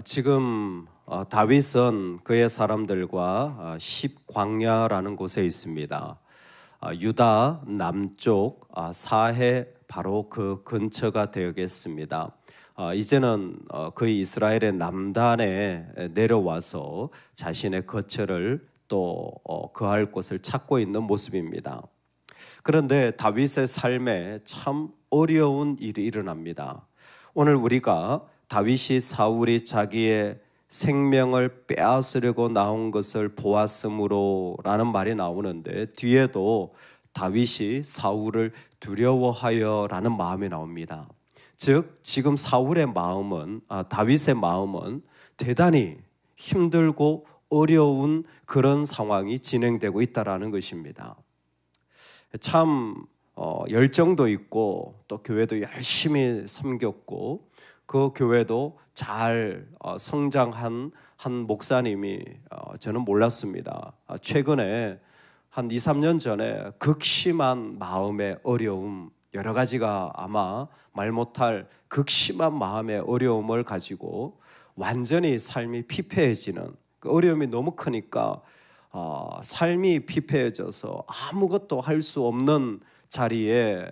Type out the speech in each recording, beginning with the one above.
지금 다윗은 그의 사람들과 십광야라는 곳에 있습니다. 유다 남쪽 사해 바로 그 근처가 되겠습니다. 이제는 거의 이스라엘의 남단에 내려와서 자신의 거처를 또 거할 곳을 찾고 있는 모습입니다. 그런데 다윗의 삶에 참 어려운 일이 일어납니다. 오늘 우리가 다윗이 사울이 자기의 생명을 빼앗으려고 나온 것을 보았으므로 라는 말이 나오는데, 뒤에도 다윗이 사울을 두려워하여 라는 마음이 나옵니다. 즉 지금 사울의 마음은, 다윗의 마음은 대단히 힘들고 어려운 그런 상황이 진행되고 있다라는 것입니다. 참 열정도 있고 또 교회도 열심히 섬겼고 그 교회도 잘 성장한 한 목사님이 저는 몰랐습니다. 최근에 한 2, 3년 전에 극심한 마음의 어려움, 여러 가지가 아마 말 못할 극심한 마음의 어려움을 가지고 완전히 삶이 피폐해지는, 그 어려움이 너무 크니까 삶이 피폐해져서 아무것도 할 수 없는 자리에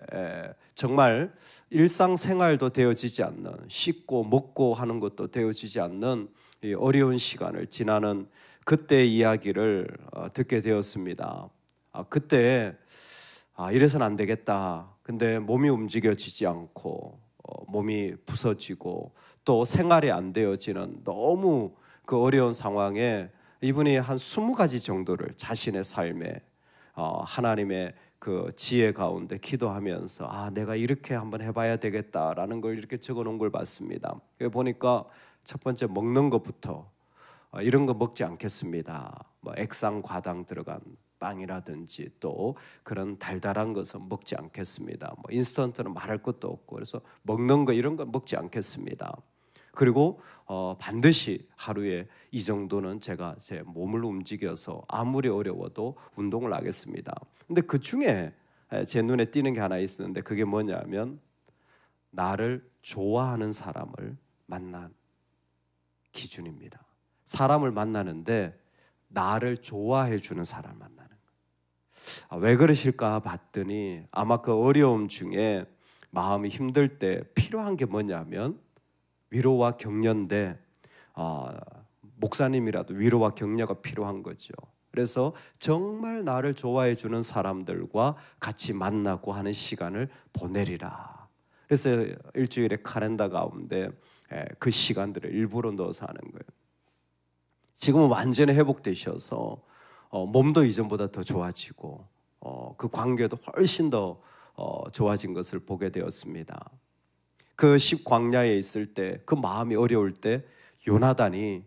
정말 일상생활도 되어지지 않는, 씻고 먹고 하는 것도 되어지지 않는 이 어려운 시간을 지나는 그때 이야기를 듣게 되었습니다. 그때 이래서는 안 되겠다. 근데 몸이 움직여지지 않고 몸이 부서지고 또 생활이 안 되어지는 너무 그 어려운 상황에 이분이 한 20가지 정도를 자신의 삶에 하나님의 그 지혜 가운데 기도하면서 내가 이렇게 한번 해봐야 되겠다라는 걸 이렇게 적어놓은 걸 봤습니다. 보니까 첫 번째, 먹는 것부터 이런 거 먹지 않겠습니다. 액상 과당 들어간 빵이라든지 또 그런 달달한 것은 먹지 않겠습니다. 인스턴트는 말할 것도 없고, 그래서 먹는 거 이런 거 먹지 않겠습니다. 그리고 반드시 하루에 이 정도는 제가 제 몸을 움직여서 아무리 어려워도 운동을 하겠습니다. 근데 그 중에 제 눈에 띄는 게 하나 있었는데, 그게 뭐냐면 나를 좋아하는 사람을 만난 기준입니다. 사람을 만나는데 나를 좋아해 주는 사람을 만나는 거예요. 왜 그러실까 봤더니 아마 그 어려움 중에 마음이 힘들 때 필요한 게 뭐냐면 위로와 격려인데, 목사님이라도 위로와 격려가 필요한 거죠. 그래서 정말 나를 좋아해 주는 사람들과 같이 만나고 하는 시간을 보내리라. 그래서 일주일의 카렌더 가운데 그 시간들을 일부러 넣어서 하는 거예요. 지금은 완전히 회복되셔서 몸도 이전보다 더 좋아지고 그 관계도 훨씬 더 좋아진 것을 보게 되었습니다. 그 십광야에 있을 때, 그 마음이 어려울 때 요나단이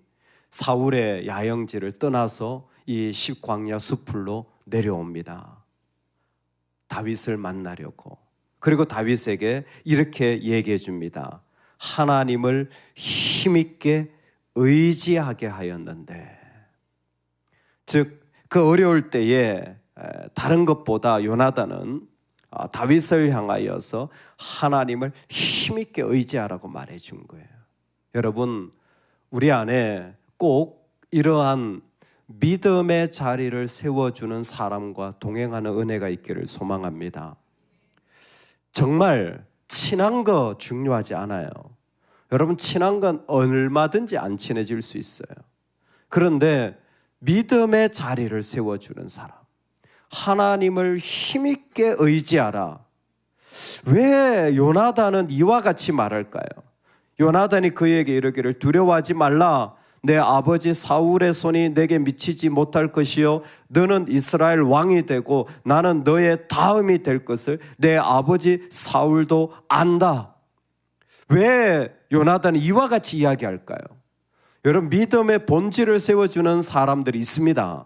사울의 야영지를 떠나서 이 십광야 숲으로 내려옵니다. 다윗을 만나려고. 그리고 다윗에게 이렇게 얘기해 줍니다. 하나님을 힘있게 의지하게 하였는데, 즉 그 어려울 때에 다른 것보다 요나단은 다윗을 향하여서 하나님을 힘있게 의지하라고 말해준 거예요. 여러분, 우리 안에 꼭 이러한 믿음의 자리를 세워주는 사람과 동행하는 은혜가 있기를 소망합니다. 정말 친한 거 중요하지 않아요. 여러분, 친한 건 얼마든지 안 친해질 수 있어요. 그런데 믿음의 자리를 세워주는 사람, 하나님을 힘있게 의지하라. 왜 요나단은 이와 같이 말할까요? 요나단이 그에게 이르기를 두려워하지 말라. 내 아버지 사울의 손이 내게 미치지 못할 것이요 너는 이스라엘 왕이 되고 나는 너의 다음이 될 것을 내 아버지 사울도 안다. 왜 요나단이 이와 같이 이야기할까요? 여러분, 믿음의 본질을 세워주는 사람들이 있습니다.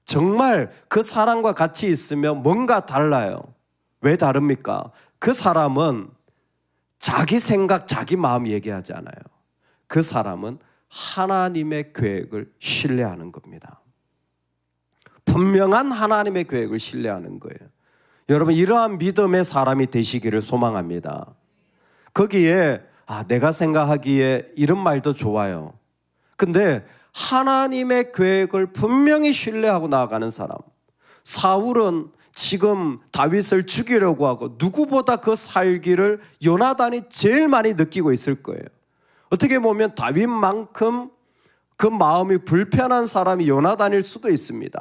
정말 그 사람과 같이 있으면 뭔가 달라요. 왜 다릅니까? 그 사람은 자기 생각, 자기 마음 얘기하지 않아요. 그 사람은 하나님의 계획을 신뢰하는 겁니다. 분명한 하나님의 계획을 신뢰하는 거예요. 여러분, 이러한 믿음의 사람이 되시기를 소망합니다. 거기에 내가 생각하기에 이런 말도 좋아요. 근데 하나님의 계획을 분명히 신뢰하고 나아가는 사람. 사울은 지금 다윗을 죽이려고 하고 누구보다 그 살기를 요나단이 제일 많이 느끼고 있을 거예요. 어떻게 보면 다윗만큼 그 마음이 불편한 사람이 요나단일 수도 있습니다.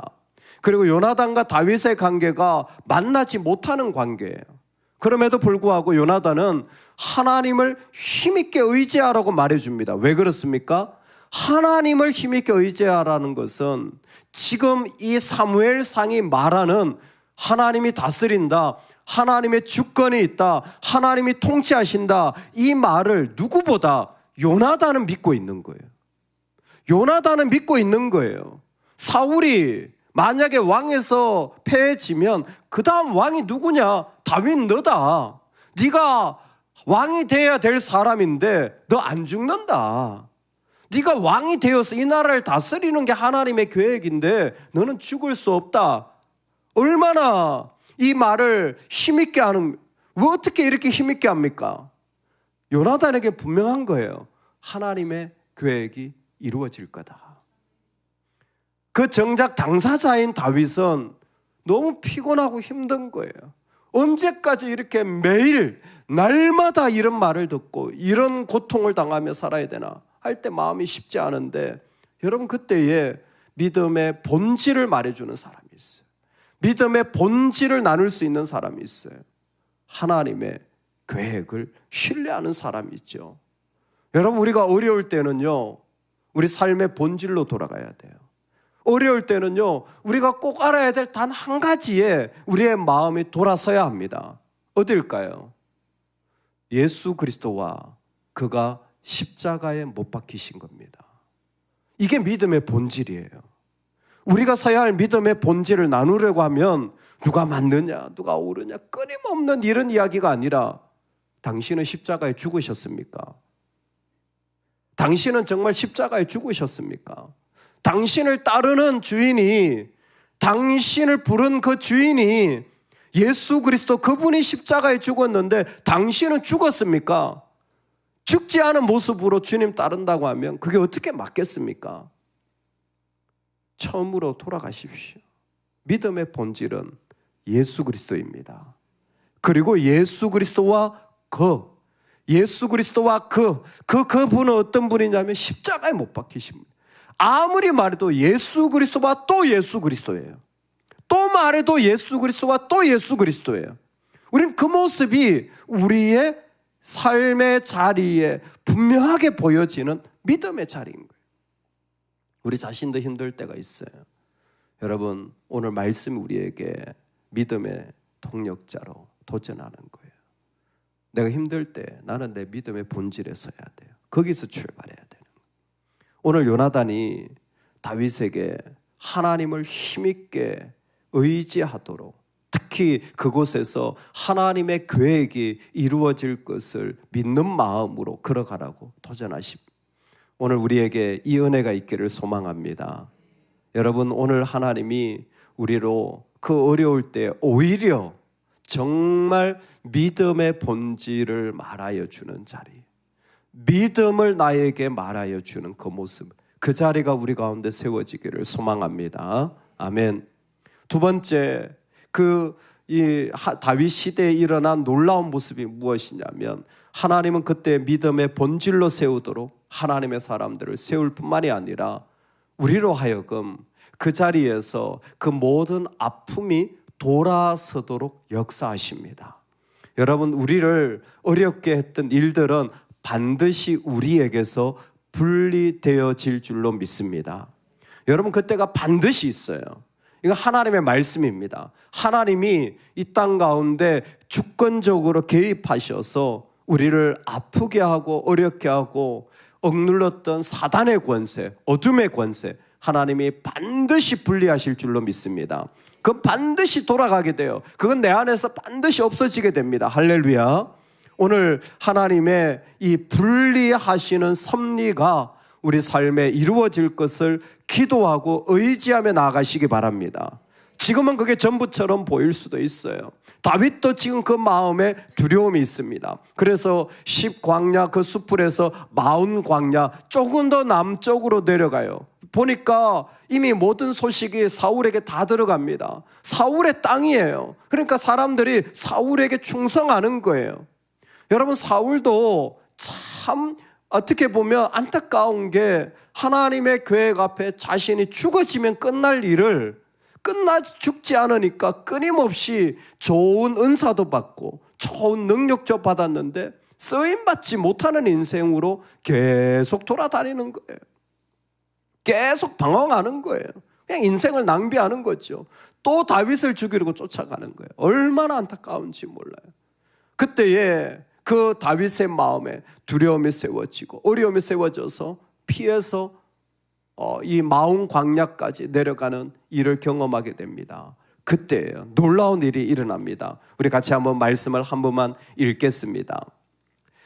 그리고 요나단과 다윗의 관계가 만나지 못하는 관계예요. 그럼에도 불구하고 요나단은 하나님을 힘있게 의지하라고 말해줍니다. 왜 그렇습니까? 하나님을 힘있게 의지하라는 것은 지금 이 사무엘상이 말하는 하나님이 다스린다, 하나님의 주권이 있다, 하나님이 통치하신다, 이 말을 누구보다 요나단은 믿고 있는 거예요. 요나단은 믿고 있는 거예요. 사울이 만약에 왕에서 패해지면 그 다음 왕이 누구냐? 다윗 너다. 네가 왕이 돼야 될 사람인데 너 안 죽는다. 네가 왕이 되어서 이 나라를 다스리는 게 하나님의 계획인데 너는 죽을 수 없다. 얼마나 이 말을 힘있게 하는, 왜 어떻게 이렇게 힘있게 합니까? 요나단에게 분명한 거예요. 하나님의 계획이 이루어질 거다. 그 정작 당사자인 다윗은 너무 피곤하고 힘든 거예요. 언제까지 이렇게 매일 날마다 이런 말을 듣고 이런 고통을 당하며 살아야 되나 할 때 마음이 쉽지 않은데, 여러분 그때에 믿음의 본질을 말해주는 사람이 있어요. 믿음의 본질을 나눌 수 있는 사람이 있어요. 하나님의 계획을 신뢰하는 사람이 있죠. 여러분 우리가 어려울 때는요, 우리 삶의 본질로 돌아가야 돼요. 어려울 때는요, 우리가 꼭 알아야 될 단 한 가지에 우리의 마음이 돌아서야 합니다. 어딜까요? 예수 그리스도와 그가 십자가에 못 박히신 겁니다. 이게 믿음의 본질이에요. 우리가 서야 할 믿음의 본질을 나누려고 하면 누가 맞느냐, 누가 옳으냐, 끊임없는 이런 이야기가 아니라 당신은 십자가에 죽으셨습니까? 당신은 정말 십자가에 죽으셨습니까? 당신을 따르는 주인이, 당신을 부른 그 주인이 예수 그리스도, 그분이 십자가에 죽었는데 당신은 죽었습니까? 죽지 않은 모습으로 주님 따른다고 하면 그게 어떻게 맞겠습니까? 처음으로 돌아가십시오. 믿음의 본질은 예수 그리스도입니다. 그리고 예수 그리스도와 그분은 어떤 분이냐면 십자가에 못 박히십니다. 아무리 말해도 예수 그리스도와 또 예수 그리스도예요. 또 말해도 예수 그리스도와 또 예수 그리스도예요. 우리는 그 모습이 우리의 삶의 자리에 분명하게 보여지는 믿음의 자리인 거예요. 우리 자신도 힘들 때가 있어요. 여러분 오늘 말씀이 우리에게 믿음의 동력자로 도전하는 거예요. 내가 힘들 때 나는 내 믿음의 본질에 서야 돼요. 거기서 출발해야 되는 거예요. 오늘 요나단이 다윗에게 하나님을 힘있게 의지하도록, 특히 그곳에서 하나님의 계획이 이루어질 것을 믿는 마음으로 걸어가라고 도전하십니다. 오늘 우리에게 이 은혜가 있기를 소망합니다. 여러분 오늘 하나님이 우리로 그 어려울 때 오히려 정말 믿음의 본질을 말하여 주는 자리, 믿음을 나에게 말하여 주는 그 모습, 그 자리가 우리 가운데 세워지기를 소망합니다. 아멘. 두 번째, 다윗 시대에 일어난 놀라운 모습이 무엇이냐면, 하나님은 그때 믿음의 본질로 세우도록 하나님의 사람들을 세울 뿐만이 아니라 우리로 하여금 그 자리에서 그 모든 아픔이 돌아서도록 역사하십니다. 여러분 우리를 어렵게 했던 일들은 반드시 우리에게서 분리되어질 줄로 믿습니다. 여러분 그때가 반드시 있어요. 이거 하나님의 말씀입니다. 하나님이 이 땅 가운데 주권적으로 개입하셔서 우리를 아프게 하고 어렵게 하고 억눌렀던 사단의 권세, 어둠의 권세, 하나님이 반드시 분리하실 줄로 믿습니다. 그건 반드시 돌아가게 돼요. 그건 내 안에서 반드시 없어지게 됩니다. 할렐루야. 오늘 하나님의 이 분리하시는 섭리가 우리 삶에 이루어질 것을 기도하고 의지하며 나아가시기 바랍니다. 지금은 그게 전부처럼 보일 수도 있어요. 다윗도 지금 그 마음에 두려움이 있습니다. 그래서 10광야 그 수풀에서 40광야 조금 더 남쪽으로 내려가요. 보니까 이미 모든 소식이 사울에게 다 들어갑니다. 사울의 땅이에요. 그러니까 사람들이 사울에게 충성하는 거예요. 여러분, 사울도 참 어떻게 보면 안타까운 게 하나님의 계획 앞에 자신이 죽어지면 끝날 일을 죽지 않으니까 끊임없이 좋은 은사도 받고 좋은 능력도 받았는데 쓰임받지 못하는 인생으로 계속 돌아다니는 거예요. 계속 방황하는 거예요. 그냥 인생을 낭비하는 거죠. 또 다윗을 죽이려고 쫓아가는 거예요. 얼마나 안타까운지 몰라요. 그때에 그 다윗의 마음에 두려움이 세워지고 어려움이 세워져서 피해서 이 마운 광야까지 내려가는 일을 경험하게 됩니다. 그때예요. 놀라운 일이 일어납니다. 우리 같이 한번 말씀을 한 번만 읽겠습니다.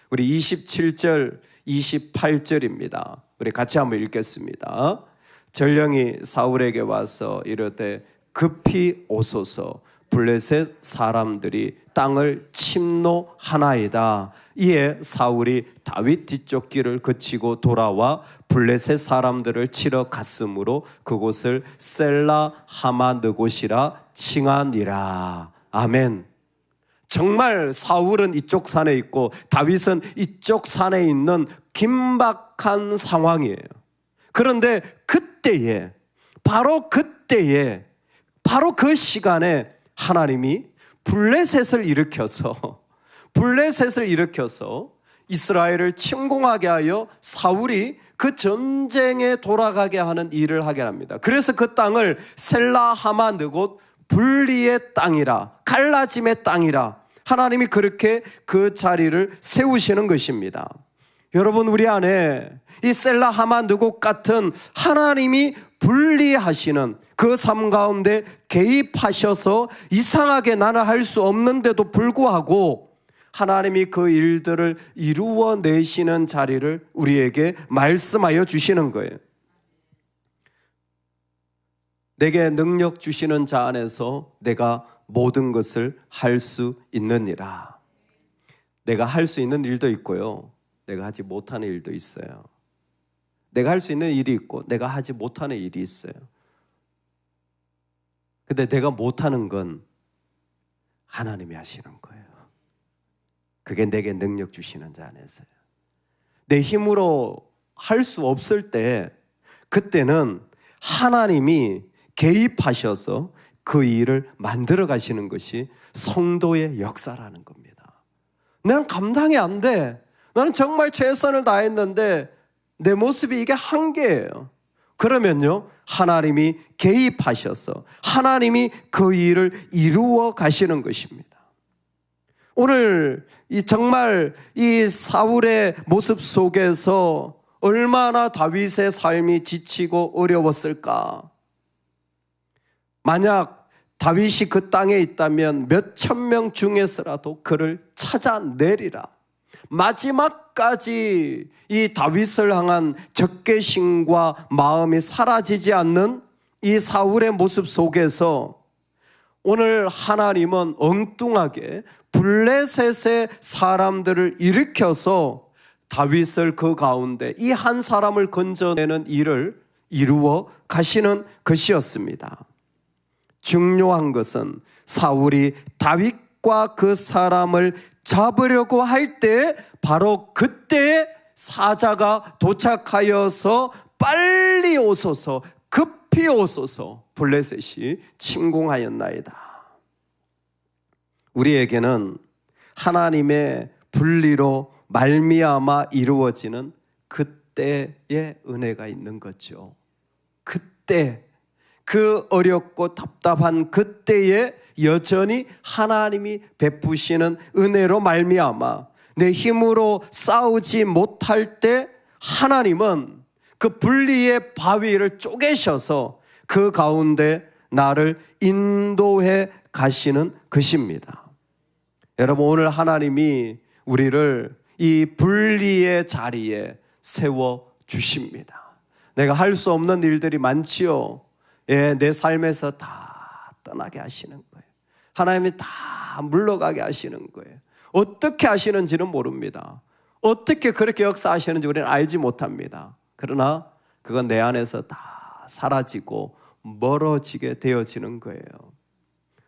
우리 27절, 28절입니다. 우리 같이 한번 읽겠습니다. 전령이 사울에게 와서 이르되 급히 오소서, 블레셋 사람들이 땅을 침노하나이다. 이에 사울이 다윗 뒤쪽 길을 거치고 돌아와 블레셋 사람들을 치러 갔으므로 그곳을 셀라 하마느곳이라 칭하니라. 아멘. 정말 사울은 이쪽 산에 있고 다윗은 이쪽 산에 있는 긴박한 상황이에요. 그런데 그때에, 바로 그때에, 바로 그 시간에 하나님이 블레셋을 일으켜서 이스라엘을 침공하게 하여 사울이 그 전쟁에 돌아가게 하는 일을 하게 합니다. 그래서 그 땅을 셀라 하마느곳, 분리의 땅이라, 갈라짐의 땅이라, 하나님이 그렇게 그 자리를 세우시는 것입니다. 여러분, 우리 안에 이 셀라 하마느곳 같은 하나님이 분리하시는 그 삶 가운데 개입하셔서 이상하게 나는 할 수 없는데도 불구하고 하나님이 그 일들을 이루어내시는 자리를 우리에게 말씀하여 주시는 거예요. 내게 능력 주시는 자 안에서 내가 모든 것을 할 수 있느니라. 내가 할 수 있는 일도 있고요, 내가 하지 못하는 일도 있어요. 내가 할 수 있는 일이 있고 내가 하지 못하는 일이 있어요. 근데 내가 못하는 건 하나님이 하시는 거예요. 그게 내게 능력 주시는 자 안에서요. 내 힘으로 할 수 없을 때, 그때는 하나님이 개입하셔서 그 일을 만들어 가시는 것이 성도의 역사라는 겁니다. 나는 감당이 안 돼. 나는 정말 최선을 다했는데 내 모습이 이게 한계예요. 그러면요, 하나님이 개입하셔서 하나님이 그 일을 이루어 가시는 것입니다. 오늘 정말 이 사울의 모습 속에서 얼마나 다윗의 삶이 지치고 어려웠을까. 만약 다윗이 그 땅에 있다면 몇 천 명 중에서라도 그를 찾아내리라. 마지막까지 이 다윗을 향한 적개심과 마음이 사라지지 않는 이 사울의 모습 속에서 오늘 하나님은 엉뚱하게 블레셋의 사람들을 일으켜서 다윗을 그 가운데 이 한 사람을 건져내는 일을 이루어 가시는 것이었습니다. 중요한 것은 사울이 다윗과 그 사람을 잡으려고 할 때 바로 그때 사자가 도착하여서 빨리 오소서, 급히 오소서, 블레셋이 침공하였나이다. 우리에게는 하나님의 분리로 말미암아 이루어지는 그때의 은혜가 있는 거죠. 그때, 그 어렵고 답답한 그때에 여전히 하나님이 베푸시는 은혜로 말미암아 내 힘으로 싸우지 못할 때 하나님은 그 분리의 바위를 쪼개셔서 그 가운데 나를 인도해 가시는 것입니다. 여러분, 오늘 하나님이 우리를 이 분리의 자리에 세워 주십니다. 내가 할 수 없는 일들이 많지요. 내 삶에서 다 떠나게 하시는 거예요. 하나님이 다 물러가게 하시는 거예요. 어떻게 하시는지는 모릅니다. 어떻게 그렇게 역사하시는지 우리는 알지 못합니다. 그러나 그건 내 안에서 다 사라지고 멀어지게 되어지는 거예요.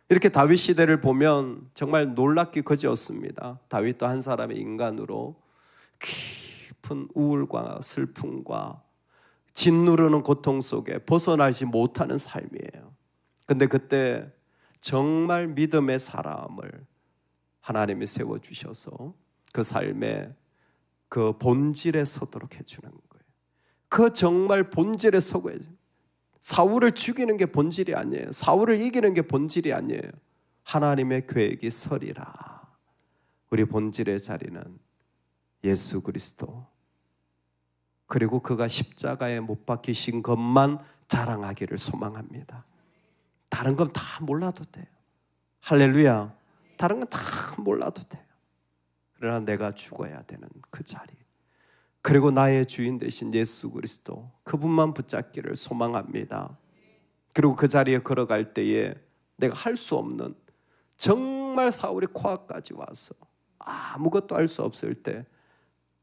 이렇게 다윗 시대를 보면 정말 놀랍기 그지없습니다. 다윗도 한 사람의 인간으로 깊은 우울과 슬픔과 짓누르는 고통 속에 벗어나지 못하는 삶이에요. 근데 그때 정말 믿음의 사람을 하나님이 세워주셔서 그 삶에 그 본질에 서도록 해주는 거예요. 그 정말 본질에 서고 해요. 사울을 죽이는 게 본질이 아니에요. 사울을 이기는 게 본질이 아니에요. 하나님의 계획이 서리라. 우리 본질의 자리는 예수 그리스도, 그리고 그가 십자가에 못 박히신 것만 자랑하기를 소망합니다. 다른 건 다 몰라도 돼요. 할렐루야. 다른 건 다 몰라도 돼요. 그러나 내가 죽어야 되는 그 자리, 그리고 나의 주인 되신 예수 그리스도, 그분만 붙잡기를 소망합니다. 그리고 그 자리에 걸어갈 때에 내가 할 수 없는, 정말 사울이 코앞까지 와서 아무것도 할 수 없을 때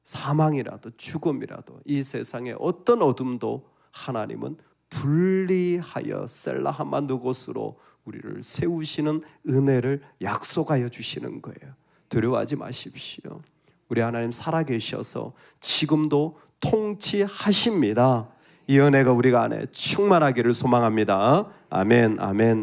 사망이라도 죽음이라도 이 세상의 어떤 어둠도 하나님은 분리하여 셀라하마 누곳으로 우리를 세우시는 은혜를 약속하여 주시는 거예요. 두려워하지 마십시오. 우리 하나님 살아계셔서 지금도 통치하십니다. 이 은혜가 우리가 안에 충만하기를 소망합니다. 아멘, 아멘.